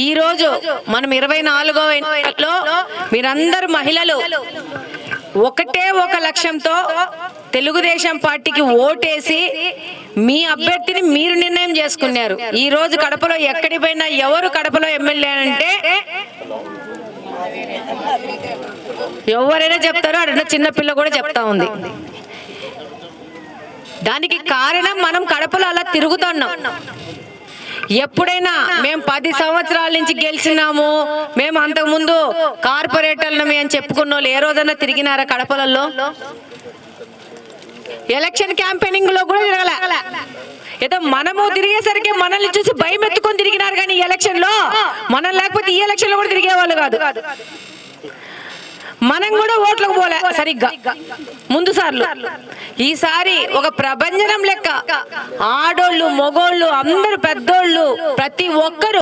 ఈ రోజు మనం 24వ ఎన్నికల్లో మీరందరూ మహిళలు ఒకటే ఒక లక్ష్యంతో తెలుగుదేశం పార్టీకి ఓటేసి మీ అభ్యర్థిని మీరు నిర్ణయం చేసుకున్నారు. ఈ రోజు కడపలో ఎక్కడికి పోయినా ఎవరు కడపలో ఎమ్మెల్యే అంటే ఎవరైనా చెప్తారో అక్కడ చిన్న పిల్ల కూడా చెప్తా ఉంది. దానికి కారణం మనం కడపలో అలా తిరుగుతున్నాం. ఎప్పుడైనా మేము 10 సంవత్సరాల నుంచి గెలిచినాము, మేము అంతకుముందు కార్పొరేటర్లమే అని చెప్పుకున్న వాళ్ళు ఏ రోజన్నా తిరిగినారా కడపలలో? ఎలక్షన్ క్యాంపెయినింగ్ లో కూడా తిరగల. ఏదో మనము తిరిగేసరికి మనల్ని చూసి భయం ఎత్తుకొని తిరిగినారు, కానీ ఈ ఎలక్షన్ లో మనం లేకపోతే ఈ ఎలక్షన్ లో కూడా తిరిగేవాళ్ళు కాదు. మనం కూడా ఓట్లకు పోలే సరిగ్గా ముందు సార్లు. ఈసారి ఒక ప్రభంజనం లెక్క ఆడోళ్ళు మగోళ్ళు అందరూ పెద్దోళ్ళు ప్రతి ఒక్కరు